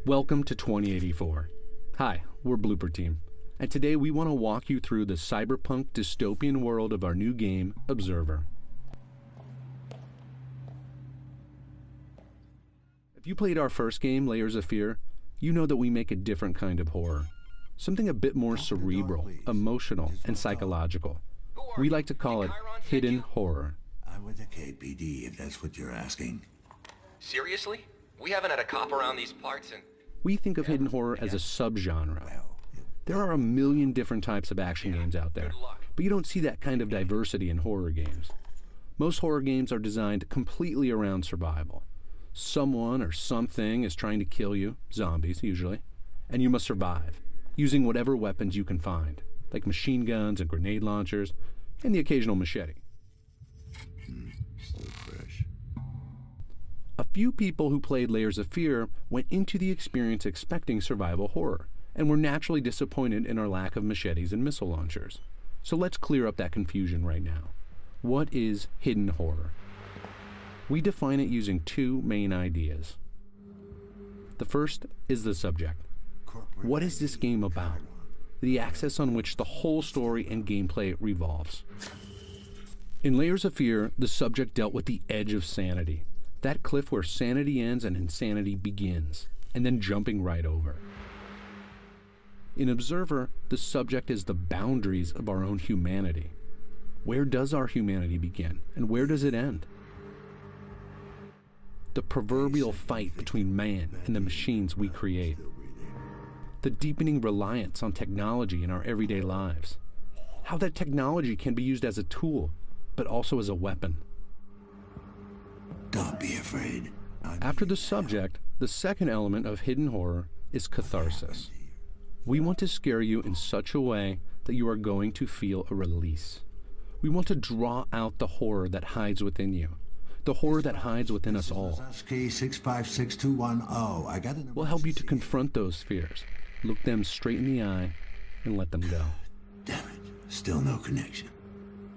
Welcome to 2084. Hi, we're Blooper Team, and today we want to walk you through the cyberpunk dystopian world of our new game, Observer. If you played our first game, Layers of Fear, you know that we make a different kind of horror. Something a bit more cerebral, emotional, and psychological. We like to call it hidden horror. I'm with the KPD, if that's what you're asking. Seriously? We haven't had a cop around these parts and... We think of hidden horror as a subgenre. There are a million different types of action games out there, but you don't see that kind of diversity in horror games. Most horror games are designed completely around survival. Someone or something is trying to kill you, zombies usually, and you must survive, using whatever weapons you can find, like machine guns and grenade launchers, and the occasional machete. Still fresh. A few people who played Layers of Fear went into the experience expecting survival horror, and were naturally disappointed in our lack of machetes and missile launchers. So let's clear up that confusion right now. What is hidden horror? We define it using two main ideas. The first is the subject. What is this game about? The axis on which the whole story and gameplay revolves. In Layers of Fear, the subject dealt with the edge of sanity. That cliff where sanity ends and insanity begins, and then jumping right over. In Observer, the subject is the boundaries of our own humanity. Where does our humanity begin, and where does it end? The proverbial fight between man and the machines we create. The deepening reliance on technology in our everyday lives. How that technology can be used as a tool, but also as a weapon. Don't be afraid. After the subject, the second element of hidden horror is catharsis. We want to scare you in such a way that you are going to feel a release. We want to draw out the horror that hides within you. The horror that hides within us all. I got it. We'll help you to confront those fears, look them straight in the eye, and let them go. Damn it. Still no connection.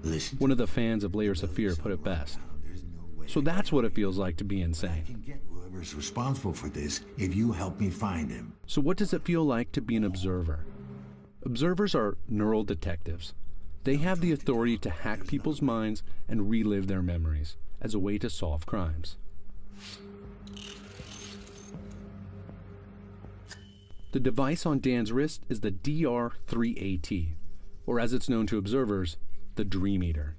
Listen. One of the fans of Layers of Fear put it best. So that's what it feels like to be I insane. can get whoever's responsible for this if you help me find him. So what does it feel like to be an observer? Observers are neural detectives. They have the authority to hack people's minds and relive their memories as a way to solve crimes. The device on Dan's wrist is the DR3AT, or as it's known to observers, the Dream Eater.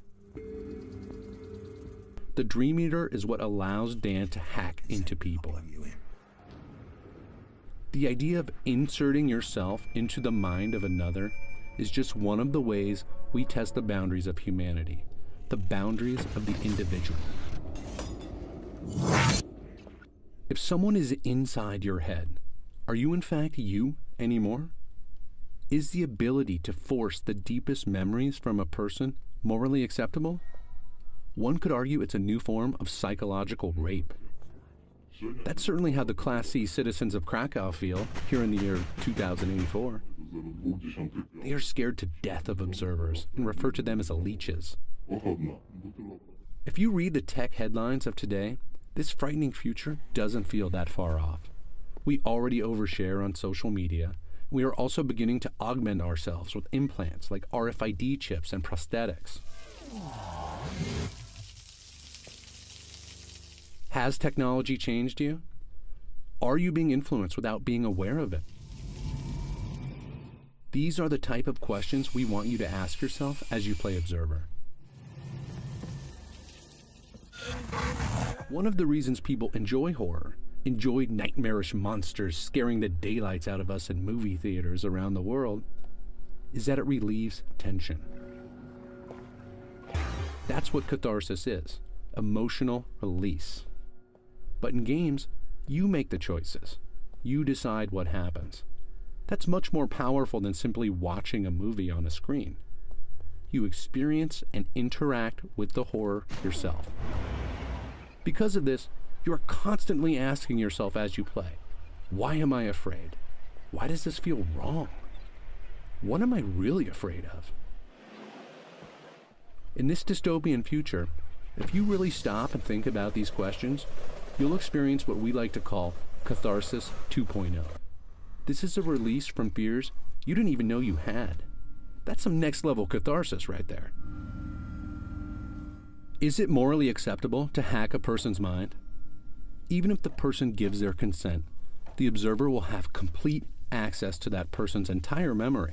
The Dream Eater is what allows Dan to hack into people. The idea of inserting yourself into the mind of another is just one of the ways we test the boundaries of humanity, the boundaries of the individual. If someone is inside your head, are you in fact you anymore? Is the ability to force the deepest memories from a person morally acceptable? One could argue it's a new form of psychological rape. That's certainly how the Class C citizens of Krakow feel here in the year 2084. They are scared to death of observers and refer to them as leeches. If you read the tech headlines of today, this frightening future doesn't feel that far off. We already overshare on social media. We are also beginning to augment ourselves with implants like RFID chips and prosthetics. Has technology changed you? Are you being influenced without being aware of it? These are the type of questions we want you to ask yourself as you play Observer. One of the reasons people enjoy horror, enjoy nightmarish monsters scaring the daylights out of us in movie theaters around the world, is that it relieves tension. That's what catharsis is, emotional release. But in games, you make the choices. You decide what happens. That's much more powerful than simply watching a movie on a screen. You experience and interact with the horror yourself. Because of this, you are constantly asking yourself as you play, why am I afraid? Why does this feel wrong? What am I really afraid of? In this dystopian future, if you really stop and think about these questions, you'll experience what we like to call Catharsis 2.0. This is a release from fears you didn't even know you had. That's some next level catharsis right there. Is it morally acceptable to hack a person's mind? Even if the person gives their consent, the observer will have complete access to that person's entire memory.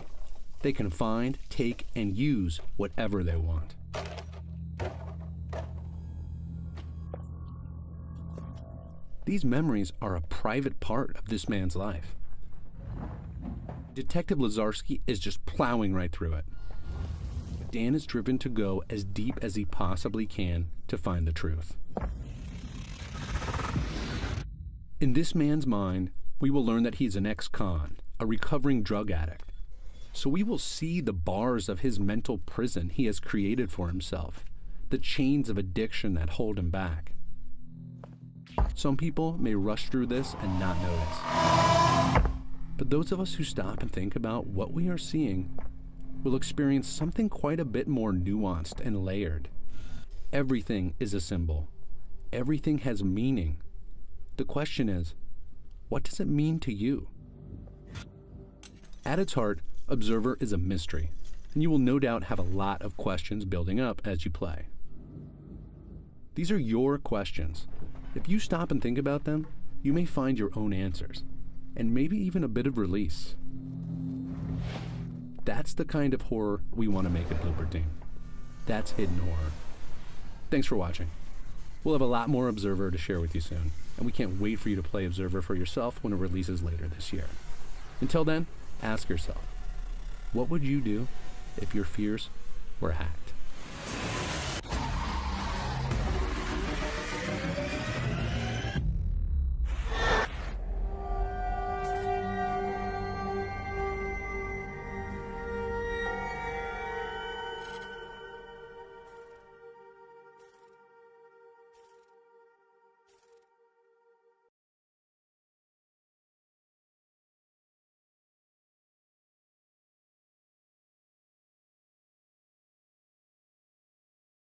They can find, take, and use whatever they want. These memories are a private part of this man's life. Detective Lazarski is just plowing right through it. Dan is driven to go as deep as he possibly can to find the truth. In this man's mind, we will learn that he's an ex-con, a recovering drug addict. So we will see the bars of his mental prison he has created for himself, the chains of addiction that hold him back. Some people may rush through this and not notice. But those of us who stop and think about what we are seeing will experience something quite a bit more nuanced and layered. Everything is a symbol. Everything has meaning. The question is, what does it mean to you? At its heart, Observer is a mystery, and you will no doubt have a lot of questions building up as you play. These are your questions. If you stop and think about them, you may find your own answers, and maybe even a bit of release. That's the kind of horror we want to make at Blooper Team. That's hidden horror. Thanks for watching. We'll have a lot more Observer to share with you soon, and we can't wait for you to play Observer for yourself when it releases later this year. Until then, ask yourself, what would you do if your fears were hacked?